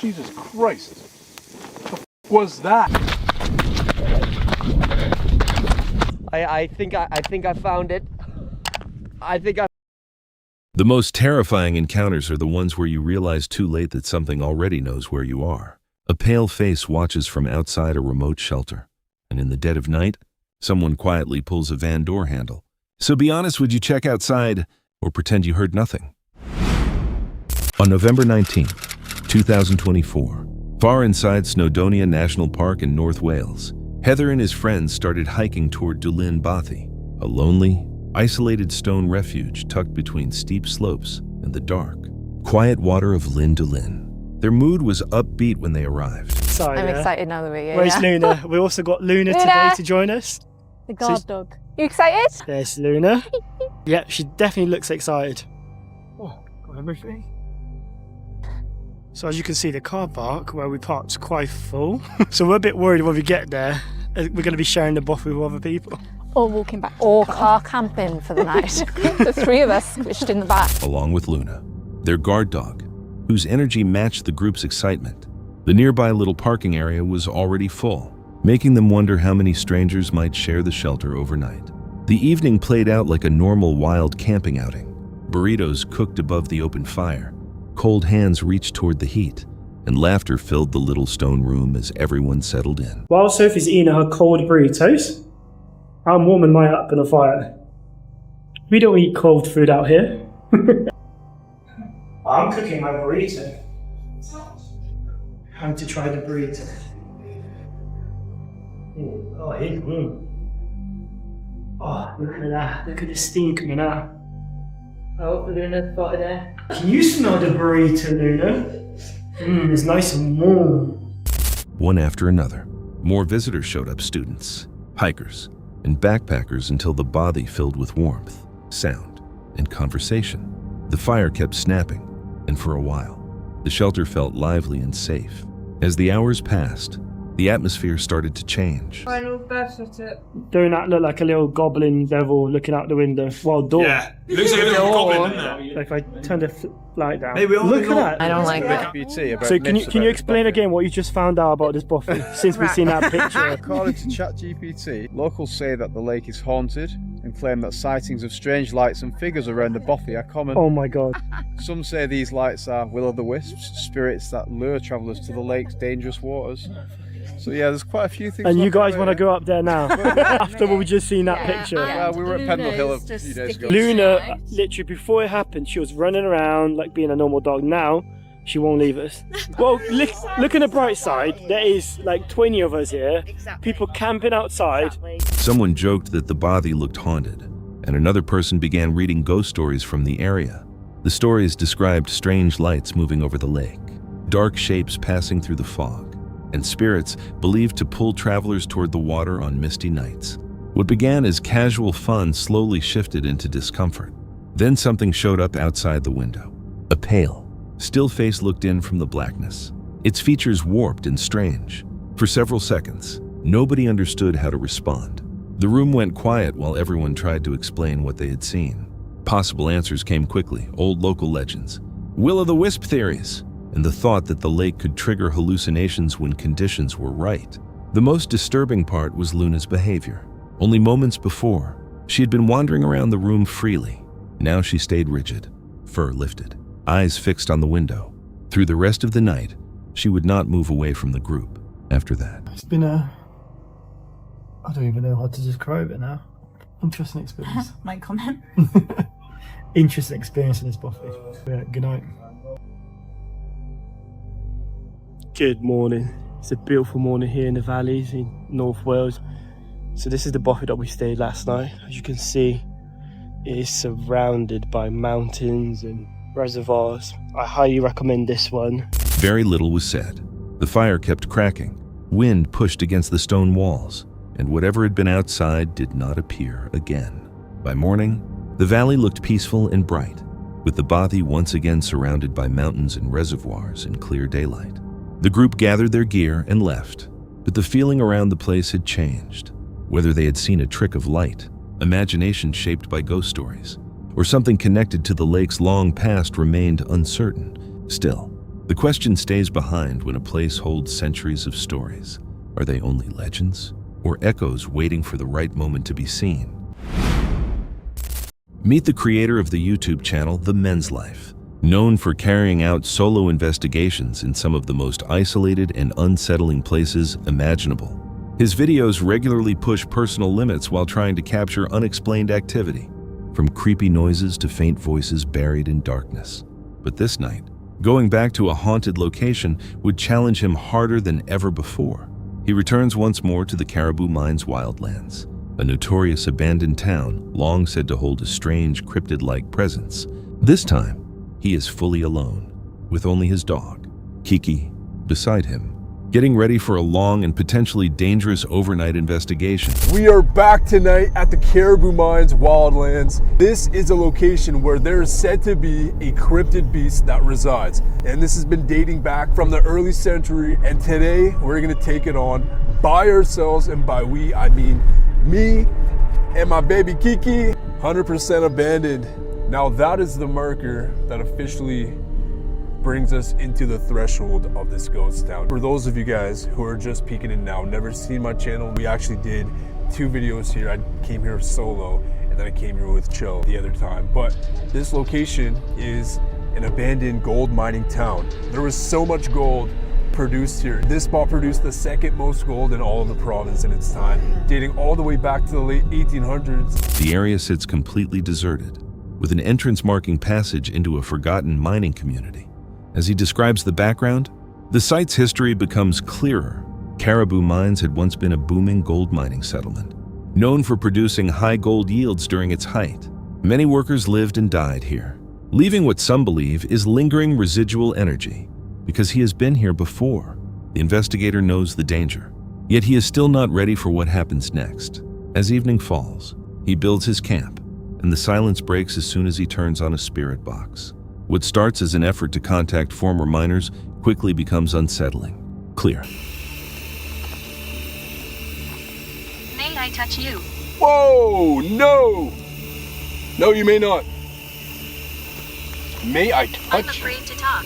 Jesus Christ. What the f was that? I think I found it. The most terrifying encounters are the ones where you realize too late that something already knows where you are. A pale face watches from outside a remote shelter, and in the dead of night, someone quietly pulls a van door handle. So be honest, would you check outside or pretend you heard nothing? On November 19, 2024, far inside Snowdonia National Park in North Wales, Heather and his friends started hiking toward Dwllyn Bothy, a lonely, isolated stone refuge tucked between steep slopes and the dark, quiet water of Llyn Dwllyn. Their mood was upbeat when they arrived. I'm excited now that we're here. Where's Luna? We also got Luna today to join us. The guard dog. You excited? There's Luna. Yeah, she definitely looks excited. Oh, got everything. So as you can see, the car park where we parked is quite full. So we're a bit worried when we get there. We're going to be sharing the bottle with other people. Or walking back. Or car camping for the night. The three of us squished in the back. Along with Luna, their guard dog, whose energy matched the group's excitement. The nearby little parking area was already full, making them wonder how many strangers might share the shelter overnight. The evening played out like a normal wild camping outing. Burritos cooked above the open fire, cold hands reached toward the heat, and laughter filled the little stone room as everyone settled in. While Sophie's eating her cold burritos, I'm warming mine up in a fire. We don't eat cold food out here. I'm cooking my burrito. Time to try the burrito. Ooh, oh, oh, look at that. Look at the steam coming out. Oh, Luna's got it there. Can you smell the burrito, Luna? It's nice and warm. One after another, more visitors showed up, students, hikers, and backpackers, until the bothy filled with warmth, sound, and conversation. The fire kept snapping, and for a while, the shelter felt lively and safe. As the hours passed, the atmosphere started to change. Don't that look like a little goblin devil looking out the window? Well, door. Yeah, it looks like a little goblin, doesn't it? Like if I turn the light down. Hey, we all look at know- that. I don't like that. So can you explain again what you just found out about this bothy since we've seen that picture? According to ChatGPT, locals say that the lake is haunted and claim that sightings of strange lights and figures around the bothy are common. Oh my god. Some say these lights are will-o'-the-wisps, spirits that lure travellers to the lake's dangerous waters. So yeah, there's quite a few things. And you guys want to go up there now? After we've just seen that picture. Well, we were at Pendle Hill a few days ago. Luna, literally before it happened, she was running around like being a normal dog. Now, she won't leave us. Well, look on the bright side. There is like 20 of us here. People camping outside. Someone joked that the bothy looked haunted, and another person began reading ghost stories from the area. The stories described strange lights moving over the lake, dark shapes passing through the fog, and spirits believed to pull travelers toward the water on misty nights. What began as casual fun slowly shifted into discomfort. Then something showed up outside the window. A pale, still face looked in from the blackness, its features warped and strange. For several seconds, nobody understood how to respond. The room went quiet while everyone tried to explain what they had seen. Possible answers came quickly: old local legends, will-o'-the-wisp theories, and the thought that the lake could trigger hallucinations when conditions were right. The most disturbing part was Luna's behavior. Only moments before, she had been wandering around the room freely. Now she stayed rigid, fur lifted, eyes fixed on the window. Through the rest of the night, she would not move away from the group after that. It's been I don't even know how to describe it now. Interesting experience. My comment. Interesting experience in this bothy. Yeah, good night. Good morning. It's a beautiful morning here in the valleys in North Wales. So this is the bothy that we stayed last night. As you can see, it is surrounded by mountains and reservoirs. I highly recommend this one. Very little was said. The fire kept cracking. Wind pushed against the stone walls, and whatever had been outside did not appear again. By morning, the valley looked peaceful and bright, with the bothy once again surrounded by mountains and reservoirs in clear daylight. The group gathered their gear and left, but the feeling around the place had changed. Whether they had seen a trick of light, imagination shaped by ghost stories, or something connected to the lake's long past remained uncertain. Still, the The question stays behind when a place holds centuries of stories. Are they only legends, or echoes waiting for the right moment to be seen? Meet the creator of the YouTube channel, The Men's Life. Known for carrying out solo investigations in some of the most isolated and unsettling places imaginable. His videos regularly push personal limits while trying to capture unexplained activity, from creepy noises to faint voices buried in darkness. But this night, going back to a haunted location would challenge him harder than ever before. He returns once more to the Caribou Mines wildlands, a notorious abandoned town long said to hold a strange cryptid-like presence. This time, he is fully alone, with only his dog, Kiki, beside him, getting ready for a long and potentially dangerous overnight investigation. We are back tonight at the Caribou Mines wildlands. This is a location where there is said to be a cryptid beast that resides. And this has been dating back from the early century. And today we're gonna take it on by ourselves. And by we, I mean me and my baby Kiki, 100% abandoned. Now that is the marker that officially brings us into the threshold of this ghost town. For those of you guys who are just peeking in now, never seen my channel, we actually did 2 videos here. I came here solo and then I came here with Chill the other time. But this location is an abandoned gold mining town. There was so much gold produced here. This spot produced the second most gold in all of the province in its time, dating all the way back to the late 1800s. The area sits completely deserted, with an entrance marking passage into a forgotten mining community. As he describes the background, the site's history becomes clearer. Caribou Mines had once been a booming gold mining settlement, known for producing high gold yields during its height. Many workers lived and died here, leaving what some believe is lingering residual energy. Because he has been here before, the investigator knows the danger, yet he is still not ready for what happens next. As evening falls, he builds his camp, and the silence breaks as soon as he turns on a spirit box. What starts as an effort to contact former miners quickly becomes unsettling. Clear. May I touch you? Whoa, no! No, you may not. May I touch I'm afraid to talk.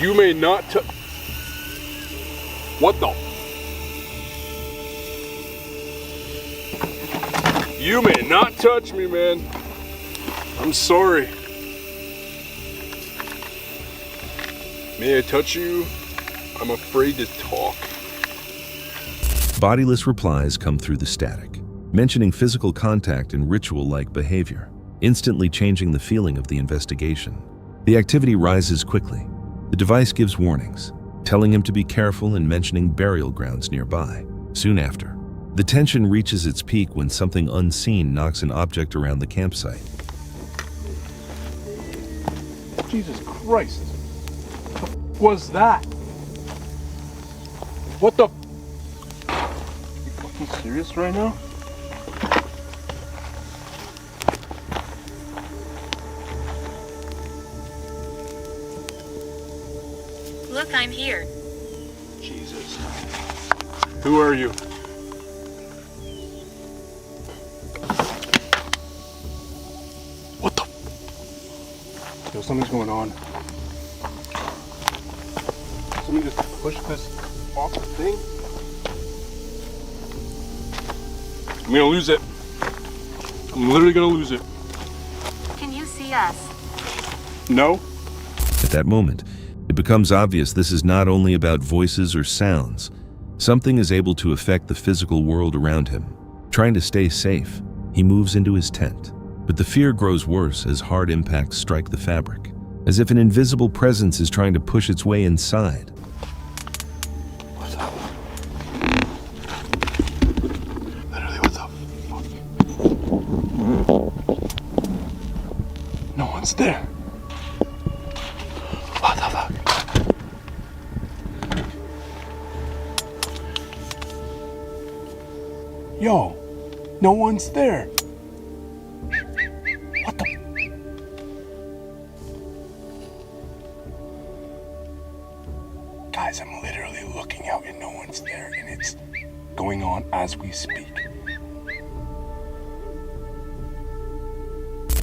you? May not touch. What the? You may not touch me, man. I'm sorry. May I touch you? I'm afraid to talk. Bodiless replies come through the static, mentioning physical contact and ritual-like behavior, instantly changing the feeling of the investigation. The activity rises quickly. The device gives warnings, telling him to be careful and mentioning burial grounds nearby. Soon after, the tension reaches its peak when something unseen knocks an object around the campsite. Jesus Christ. What the f was that? What the? You fucking serious right now? Look, I'm here. Jesus. Who are you? What the? Yo, something's going on. Somebody just pushed this off the thing. I'm gonna lose it. I'm literally gonna lose it. Can you see us? No? At that moment, it becomes obvious this is not only about voices or sounds. Something is able to affect the physical world around him. Trying to stay safe, he moves into his tent. But the fear grows worse as hard impacts strike the fabric, as if an invisible presence is trying to push its way inside. What's up? Literally, what's up? Fuck. No one's there. What the fuck? Yo, no one's there. What the? Guys, I'm literally looking out and no one's there, and it's going on as we speak.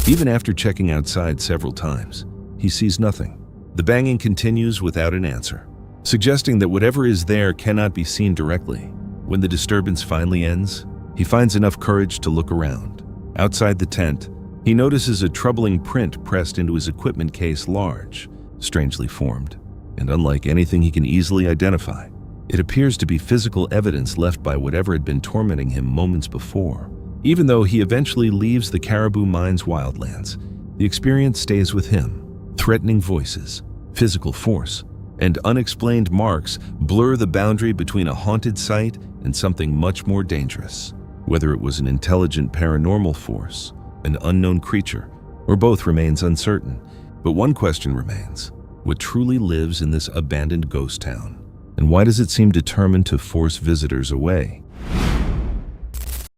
Even after checking outside several times, he sees nothing. The banging continues without an answer, suggesting that whatever is there cannot be seen directly. When the disturbance finally ends, he finds enough courage to look around. Outside the tent, he notices a troubling print pressed into his equipment case, large, strangely formed, and unlike anything he can easily identify. It appears to be physical evidence left by whatever had been tormenting him moments before. Even though he eventually leaves the Caribou Mines wildlands, the experience stays with him. Threatening voices, physical force, and unexplained marks blur the boundary between a haunted site and something much more dangerous. Whether it was an intelligent paranormal force, an unknown creature, or both remains uncertain. But one question remains: what truly lives in this abandoned ghost town? And why does it seem determined to force visitors away?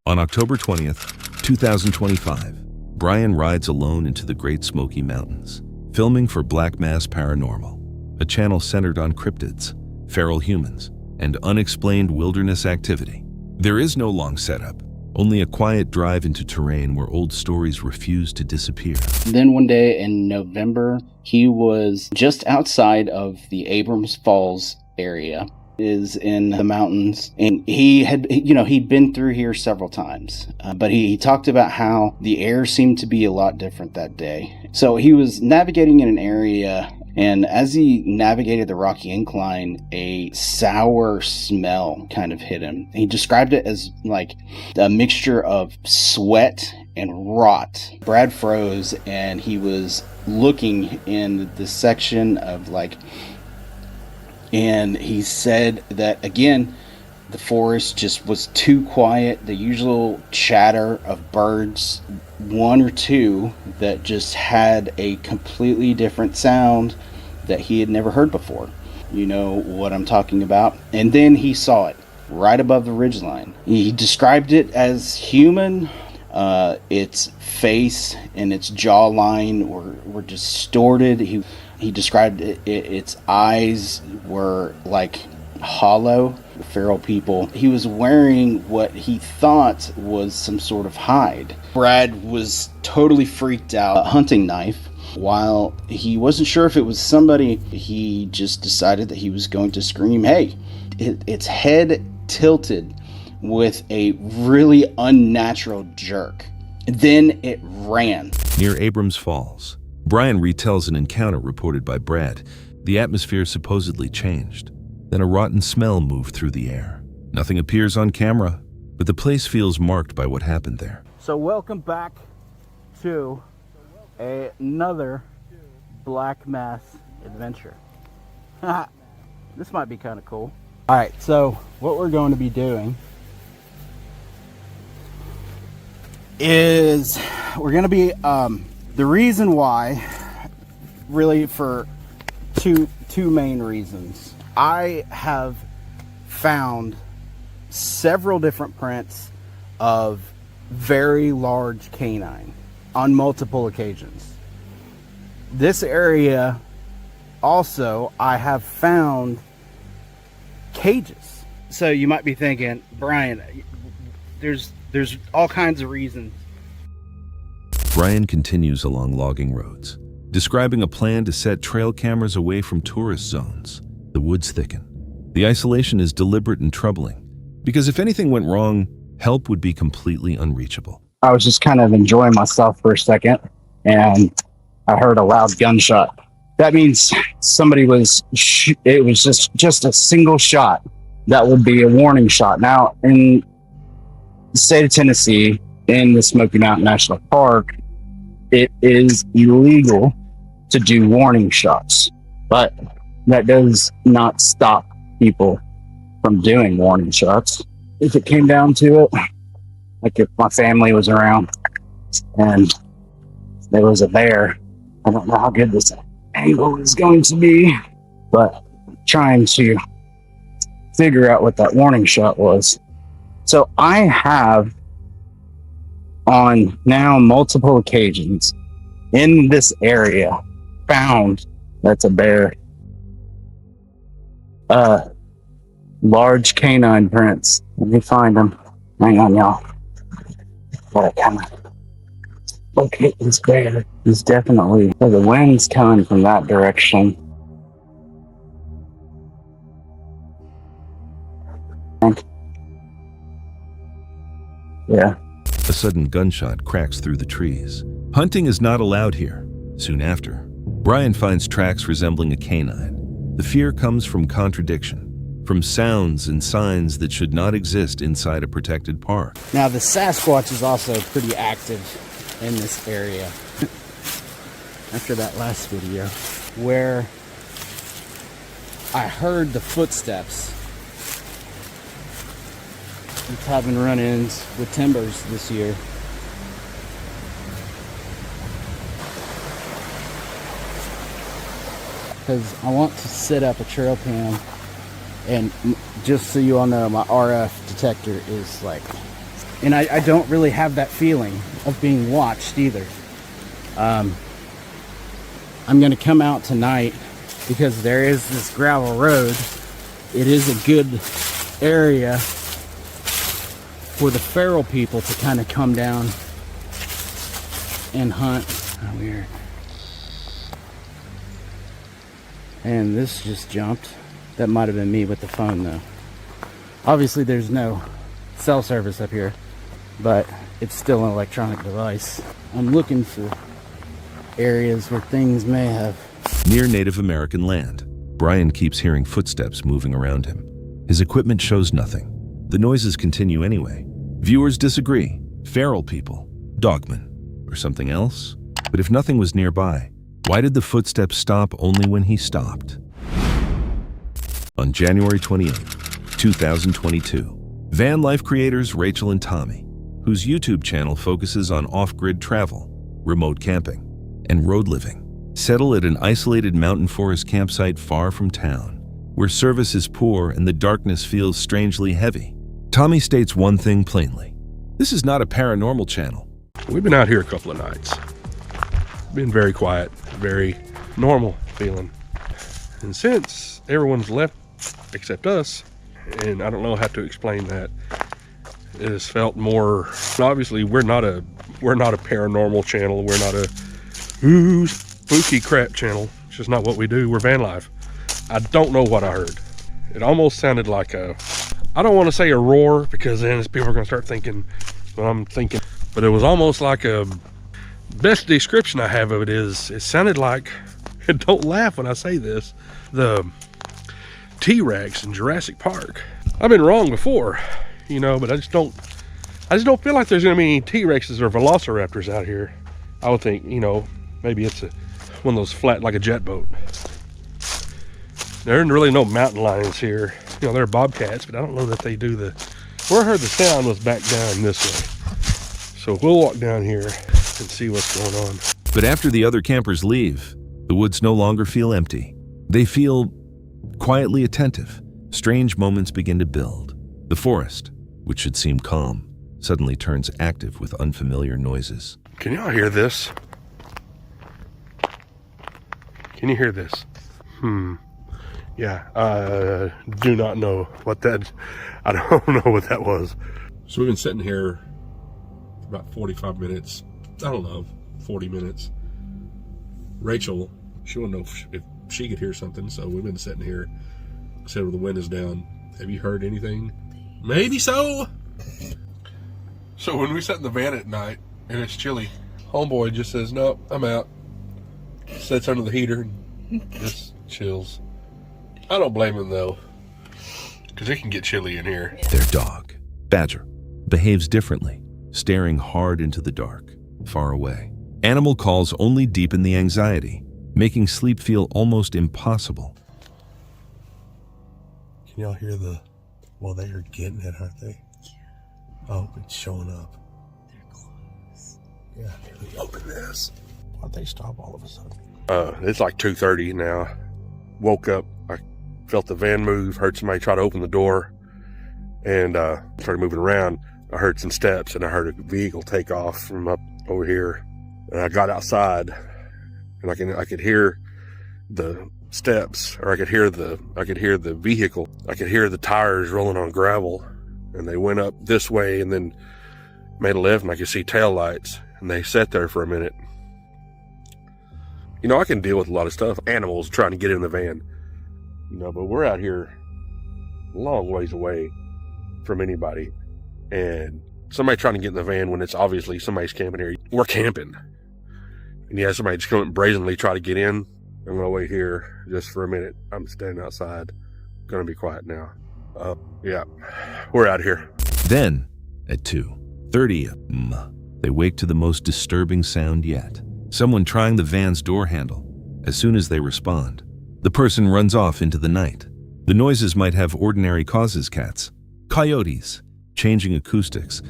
On October 20th, 2025, Brian rides alone into the Great Smoky Mountains, filming for Black Mass Paranormal, a channel centered on cryptids, feral humans, and unexplained wilderness activity. There is no long setup, only a quiet drive into terrain where old stories refuse to disappear. Then one day in November, he was just outside of the Abrams Falls area, is in the mountains, and he'd been through here several times, but he talked about how the air seemed to be a lot different that day. So he was navigating in an area, and as he navigated the rocky incline, a sour smell kind of hit him. He described it as like a mixture of sweat and rot. Brad froze, and he was looking in the section of and he said that, again, the forest just was too quiet. The usual chatter of birds, one or two that just had a completely different sound that he had never heard before. You know what I'm talking about. And then he saw it right above the ridgeline. He described it as human. Its face and its jawline were distorted. He described its eyes were like hollow. Feral people. He was wearing what he thought was some sort of hide. Brad was totally freaked out. A hunting knife. While he wasn't sure if it was somebody, he just decided that he was going to scream, "Hey!" Its head tilted with a really unnatural jerk. Then it ran. Near Abrams Falls, Brian retells an encounter reported by Brad. The atmosphere supposedly changed. Then a rotten smell moved through the air. Nothing appears on camera, but the place feels marked by what happened there. So welcome back to another Black Mass adventure. This might be kind of cool. All right, so what we're going to be doing is we're going to be the reason why, really for two main reasons. I have found several different prints of very large canine on multiple occasions. This area also, I have found cages. So you might be thinking, Brian, there's all kinds of reasons. Brian continues along logging roads, describing a plan to set trail cameras away from tourist zones. The woods thicken. The isolation is deliberate and troubling, because if anything went wrong, help would be completely unreachable. I was just kind of enjoying myself for a second, and I heard a loud gunshot. That means somebody it was just a single shot. That would be a warning shot. Now, in the state of Tennessee, in the Smoky Mountain National Park, it is illegal to do warning shots, but that does not stop people from doing warning shots. If it came down to it, like if my family was around and there was a bear, I don't know how good this angle is going to be, but trying to figure out what that warning shot was. So I have, on now multiple occasions in this area, found that's a bear. Large canine prints. Let me find them. Hang on, y'all. Gotta kind of locate this bear. He's definitely, the wind's coming from that direction. Yeah. A sudden gunshot cracks through the trees. Hunting is not allowed here. Soon after, Brian finds tracks resembling a canine. The fear comes from contradiction, from sounds and signs that should not exist inside a protected park. Now, the Sasquatch is also pretty active in this area. After that last video, where I heard the footsteps. It's having run-ins with timbers this year. Because I want to set up a trail cam, and just so you all know, my RF detector is like, and I don't really have that feeling of being watched either. I'm gonna come out tonight because there is this gravel road. It is a good area for the feral people to kind of come down and hunt. Oh, weird. And this just jumped. That might have been me with the phone though. Obviously there's no cell service up here, but it's still an electronic device. I'm looking for areas where things may have... Near Native American land, Brian keeps hearing footsteps moving around him. His equipment shows nothing. The noises continue anyway. Viewers disagree. Feral people, dogmen, or something else? But if nothing was nearby, why did the footsteps stop only when he stopped? On January 28, 2022, van life creators Rachel and Tommy, whose YouTube channel focuses on off-grid travel, remote camping, and road living, settle at an isolated mountain forest campsite far from town, where service is poor and the darkness feels strangely heavy. Tommy states one thing plainly: this is not a paranormal channel. We've been out here a couple of nights. Been very quiet, very normal feeling. And since everyone's left except us, and I don't know how to explain that, it has felt more, obviously we're not a paranormal channel, we're not a ooh spooky crap channel. It's just not what we do. We're van life. I don't know what I heard. It almost sounded like a, I don't want to say a roar, because then people are going to start thinking what I'm thinking, but it was almost like a, best description I have of it is, it sounded like, and don't laugh when I say this, the T-Rex in Jurassic Park. I've been wrong before, you know, but I just don't feel like there's gonna be any T-Rexes or velociraptors out here. I would think, you know, maybe it's one of those flat, like a jet boat. There aren't really no mountain lions here. You know, there are bobcats, but I don't know that they do the, where I heard the sound was back down this way. So we'll walk down here and see what's going on. But after the other campers leave, the woods no longer feel empty. They feel quietly attentive. Strange moments begin to build. The forest, which should seem calm, suddenly turns active with unfamiliar noises. Can y'all hear this? Can you hear this? Yeah, do not know what that, I don't know what that was. So we've been sitting here for about 45 minutes. I don't know, 40 minutes. Rachel, she wanted to know if she could hear something, so we've been sitting here, except where the wind is down. Have you heard anything? Maybe so. So when we sit in the van at night and it's chilly, homeboy just says, "Nope, I'm out." Sits under the heater and just chills. I don't blame him though, because it can get chilly in here. Their dog, Badger, behaves differently, staring hard into the dark, far away. Animal calls only deepen the anxiety, making sleep feel almost impossible. Can y'all hear the, well, they are getting it, aren't they? Yeah. Oh, it's showing up. They're close. Yeah, let me open this. Why'd they stop all of a sudden? It's like 2:30 now. Woke up, I felt the van move, heard somebody try to open the door, and started moving around. I heard some steps, and I heard a vehicle take off from up over here. And I got outside, and I could hear the steps, or I could hear the vehicle. I could hear the tires rolling on gravel, and they went up this way and then made a left, and I could see tail lights, and they sat there for a minute. You know, I can deal with a lot of stuff. Animals trying to get in the van, you know, but we're out here a long ways away. from anybody. And somebody trying to get in the van when it's obviously somebody's camping here. We're camping. And you have somebody just come and brazenly try to get in. I'm going to wait here just for a minute. I'm standing outside. Going to be quiet now. Yeah, we're out of here. Then, at 2:30 a.m., they wake to the most disturbing sound yet. Someone trying the van's door handle. As soon as they respond, the person runs off into the night. The noises might have ordinary causes, cats, coyotes, changing acoustics,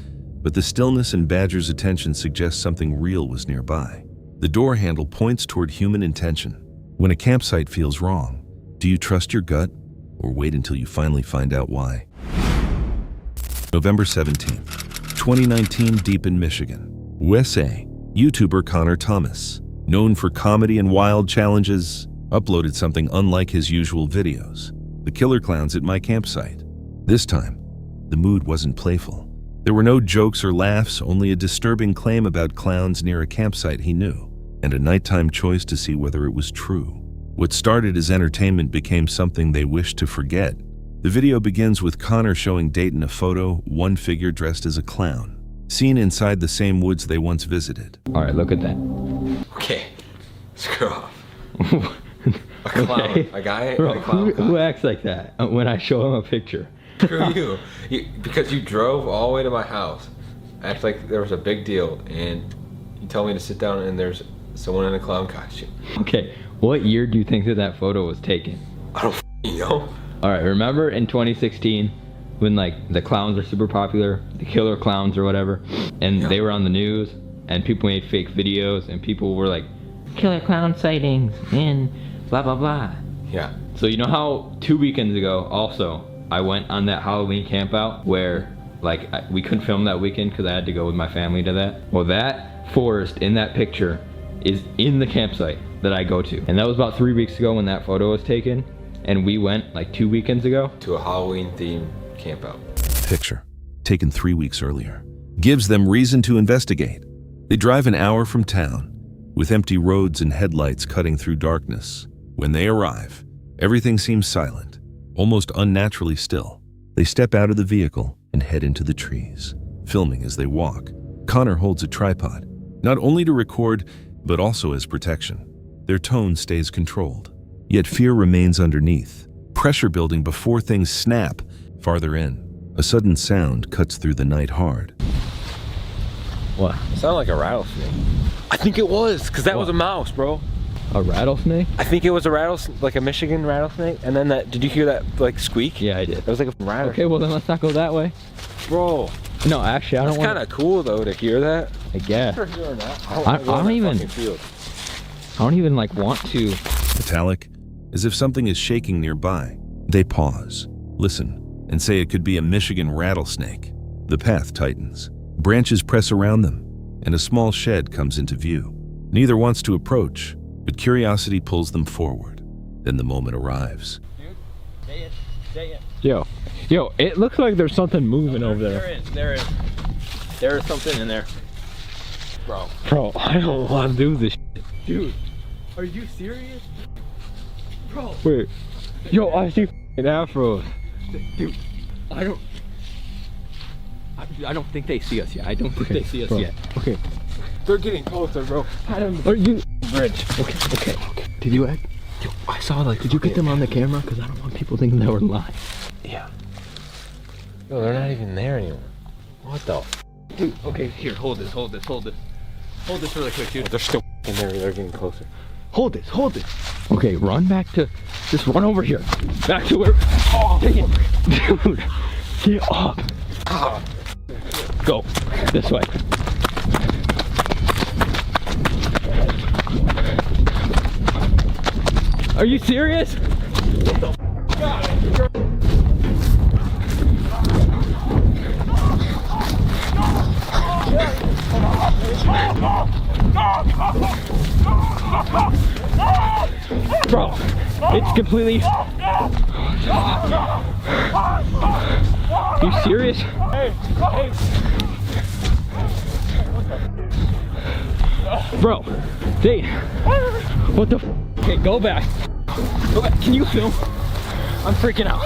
but the stillness and Badger's attention suggests something real was nearby. The door handle points toward human intention. When a campsite feels wrong, do you trust your gut or wait until you finally find out why? November 17th, 2019, deep in Michigan. USA, YouTuber Connor Thomas, known for comedy and wild challenges, uploaded something unlike his usual videos. The killer clowns at my campsite. This time, the mood wasn't playful. There were no jokes or laughs, only a disturbing claim about clowns near a campsite he knew, and a nighttime choice to see whether it was true. What started as entertainment became something they wished to forget. The video begins with Connor showing Dayton a photo, one figure dressed as a clown, seen inside the same woods they once visited. All right, look at that. Okay, screw off. A clown, Okay. a guy, Bro, in a clown who acts like that when I show him a picture? Screw you. Because you drove all the way to my house, act like there was a big deal, and you tell me to sit down and there's someone in a clown costume. Okay, what year do you think that photo was taken? I don't f***ing know. All right, remember in 2016 when like the clowns are super popular, the killer clowns or whatever, and they were on the news and people made fake videos and people were like, killer clown sightings and blah blah blah. Yeah. So you know how 2 weekends ago also I went on that Halloween camp out where like we couldn't film that weekend because I had to go with my family to that? Well, that forest in that picture is in the campsite that I go to. And that was about 3 weeks ago when that photo was taken. And we went like 2 weekends ago to a Halloween themed camp out. Picture, taken 3 weeks earlier, gives them reason to investigate. They drive an hour from town, with empty roads and headlights cutting through darkness. When they arrive, everything seems silent, almost unnaturally still. They step out of the vehicle and head into the trees, filming as they walk. Connor holds a tripod, not only to record, but also as protection. Their tone stays controlled, yet fear remains underneath, pressure building before things snap farther in. A sudden sound cuts through the night hard. What? It sounded like a rattlesnake. I think it was, because that was a mouse, bro. A rattlesnake? I think it was a rattlesnake, like a Michigan rattlesnake. And then that, did you hear that like squeak? Yeah, I did. It was like a rattlesnake. Okay, well then let's not go that way. Bro. No, actually, I don't want. It's kind of cool though to hear that. I guess. I don't even like want to. Metallic, as if something is shaking nearby. They pause, listen, and say it could be a Michigan rattlesnake. The path tightens. Branches press around them, and a small shed comes into view. Neither wants to approach, but curiosity pulls them forward. Then the moment arrives. Yo, it looks like there's something moving over there. There is something in there. Bro, I don't want to do this shit. Dude, are you serious? Bro. Wait, yo, I see afros. Dude, I don't think they see us yet. I don't think they see us bro. yet. Okay. They're getting closer, bro. Are you? Bridge. Okay. Did you? Yo, I saw like. Did you get them on the camera? Because I don't want people thinking that we're live. Yeah. Yo, they're not even there anymore. What the? Dude, okay, here, hold this. Hold this really quick, dude. Oh, they're still in there. They're getting closer. Hold this. Okay, run back to. Just run over here. Back to where. Oh, dang it. Dude, get up. Go this way. Are you serious? What the Bro, it's completely. You serious? Bro, Dave, what the? Okay, go back. Can you film? I'm freaking out.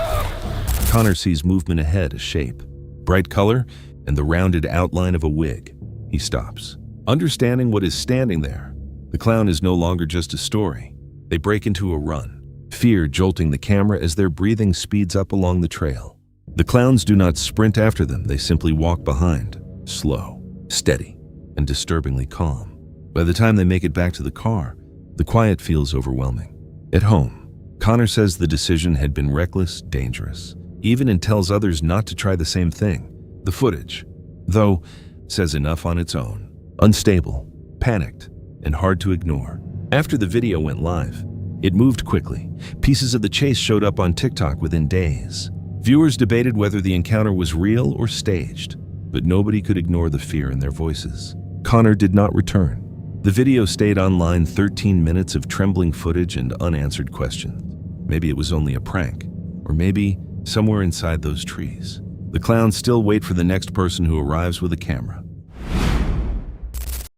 Connor sees movement ahead, a shape. bright color, and the rounded outline of a wig. He stops. Understanding what is standing there, the clown is no longer just a story. They break into a run, fear jolting the camera as their breathing speeds up along the trail. The clowns do not sprint after them, they simply walk behind, slow, steady, and disturbingly calm. By the time they make it back to the car, the quiet feels overwhelming. At home, Connor says the decision had been reckless, dangerous, even and tells others not to try the same thing. The footage, though, says enough on its own. Unstable, panicked, and hard to ignore. After the video went live, it moved quickly. Pieces of the chase showed up on TikTok within days. Viewers debated whether the encounter was real or staged, but nobody could ignore the fear in their voices. Connor did not return. The video stayed online 13 minutes of trembling footage and unanswered questions. Maybe it was only a prank, or maybe somewhere inside those trees, the clowns still wait for the next person who arrives with a camera.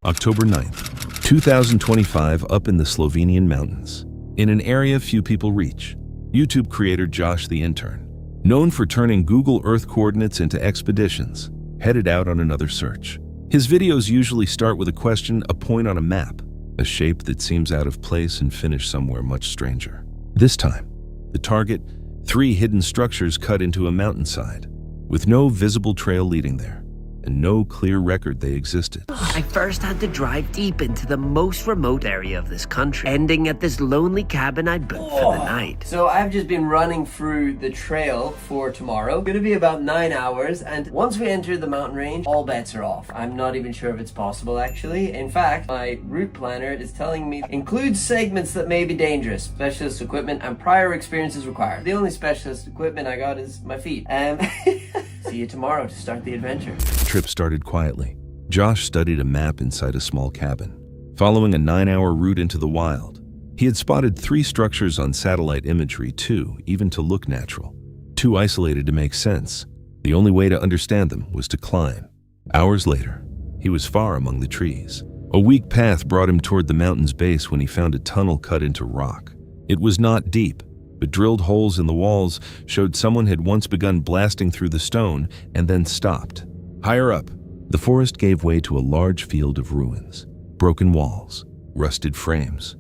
October 9th, 2025, up in the Slovenian mountains. In an area few people reach, YouTube creator Josh the Intern, known for turning Google Earth coordinates into expeditions, headed out on another search. His videos usually start with a question, a point on a map, a shape that seems out of place, and finish somewhere much stranger. This time, the target, 3 hidden structures cut into a mountainside, with no visible trail leading there, and no clear record they existed. I first had to drive deep into the most remote area of this country, ending at this lonely cabin I'd booked for the night. So I've just been running through the trail for tomorrow. Gonna be about 9 hours, and once we enter the mountain range, all bets are off. I'm not even sure if it's possible, actually. In fact, my route planner is telling me includes segments that may be dangerous, specialist equipment, and prior experiences required. The only specialist equipment I got is my feet. See you tomorrow to start the adventure. The trip started quietly. Josh studied a map inside a small cabin. Following a 9-hour route into the wild, he had spotted 3 structures on satellite imagery, too, even to look natural. Too isolated to make sense. The only way to understand them was to climb. Hours later, he was far among the trees. A weak path brought him toward the mountain's base when he found a tunnel cut into rock. It was not deep, but drilled holes in the walls showed someone had once begun blasting through the stone and then stopped. Higher up, the forest gave way to a large field of ruins. Broken walls, rusted frames.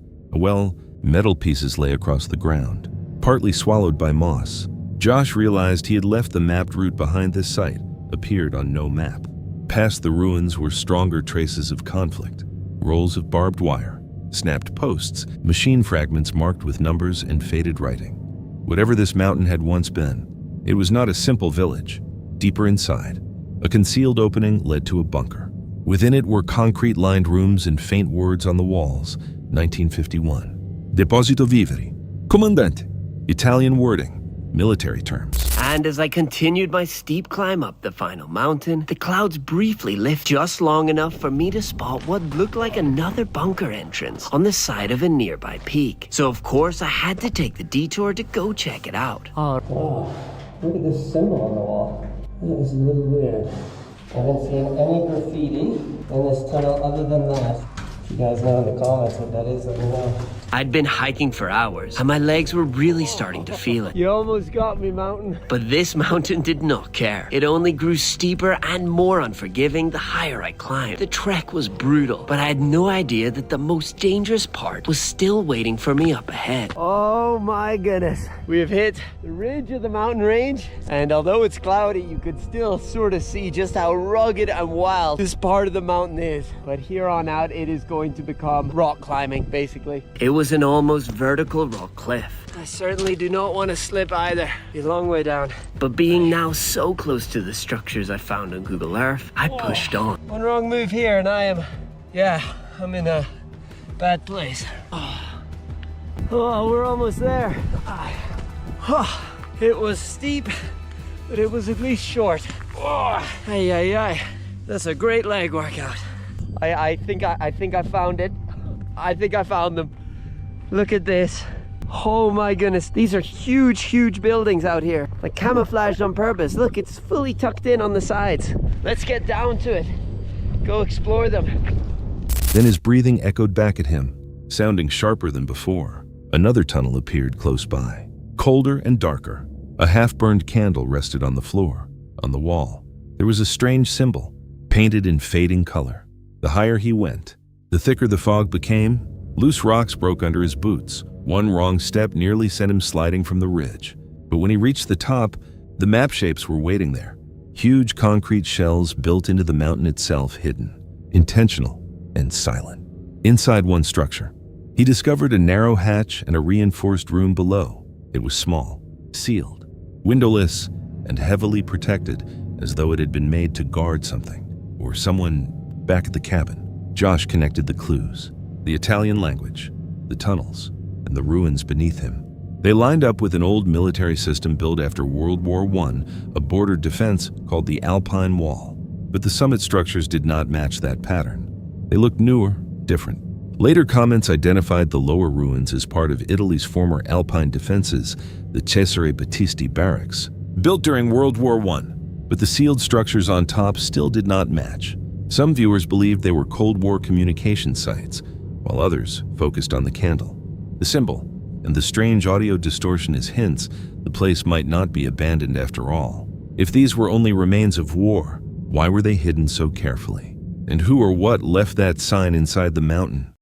Metal pieces lay across the ground, partly swallowed by moss. Josh realized he had left the mapped route behind. This site appeared on no map. Past the ruins were stronger traces of conflict, rolls of barbed wire, snapped posts, machine fragments marked with numbers and faded writing. Whatever this mountain had once been, it was not a simple village. Deeper inside, a concealed opening led to a bunker. Within it were concrete-lined rooms and faint words on the walls. 1951. Deposito viveri. Comandante. Italian wording. Military terms. And as I continued my steep climb up the final mountain, the clouds briefly lift just long enough for me to spot what looked like another bunker entrance on the side of a nearby peak. So of course I had to take the detour to go check it out. Oh, look at this symbol on the wall. That is a little weird. I haven't seen any graffiti in this tunnel other than that. If you guys know in the comments what that is, let me know. I'd been hiking for hours, and my legs were really starting to feel it. You almost got me, mountain. But this mountain did not care. It only grew steeper and more unforgiving the higher I climbed. The trek was brutal, but I had no idea that the most dangerous part was still waiting for me up ahead. Oh my goodness. We have hit the ridge of the mountain range, and although it's cloudy, you could still sort of see just how rugged and wild this part of the mountain is. But here on out, it is going to become rock climbing, basically. It was an almost vertical rock cliff. I certainly do not want to slip either. It's a long way down. But being now so close to the structures I found on Google Earth, I pushed on. One wrong move here and I'm in a bad place. Oh, we're almost there. It was steep, but it was at least short. That's a great leg workout. I think I found it. I think I found them. Look at this. Oh my goodness, these are huge, huge buildings out here. Like camouflaged on purpose. Look, it's fully tucked in on the sides. Let's get down to it. Go explore them. Then his breathing echoed back at him, sounding sharper than before. Another tunnel appeared close by, colder and darker. A half-burned candle rested on the floor. On the wall, There was a strange symbol, painted in fading color. The higher he went, the thicker the fog became. Loose rocks broke under his boots. One wrong step nearly sent him sliding from the ridge. But when he reached the top, the map shapes were waiting there. Huge concrete shells built into the mountain itself, hidden, intentional, and silent. Inside one structure, he discovered a narrow hatch and a reinforced room below. It was small, sealed, windowless, and heavily protected, as though it had been made to guard something, or someone back at the cabin. Josh connected the clues: the Italian language, the tunnels, and the ruins beneath him. They lined up with an old military system built after World War I, a border defense called the Alpine Wall. But the summit structures did not match that pattern. They looked newer, different. Later comments identified the lower ruins as part of Italy's former Alpine defenses, the Cesare Battisti Barracks, built during World War I. But the sealed structures on top still did not match. Some viewers believed they were Cold War communication sites, while others focused on the candle, the symbol, and the strange audio distortion as hints the place might not be abandoned after all. If these were only remains of war, why were they hidden so carefully? And who or what left that sign inside the mountain?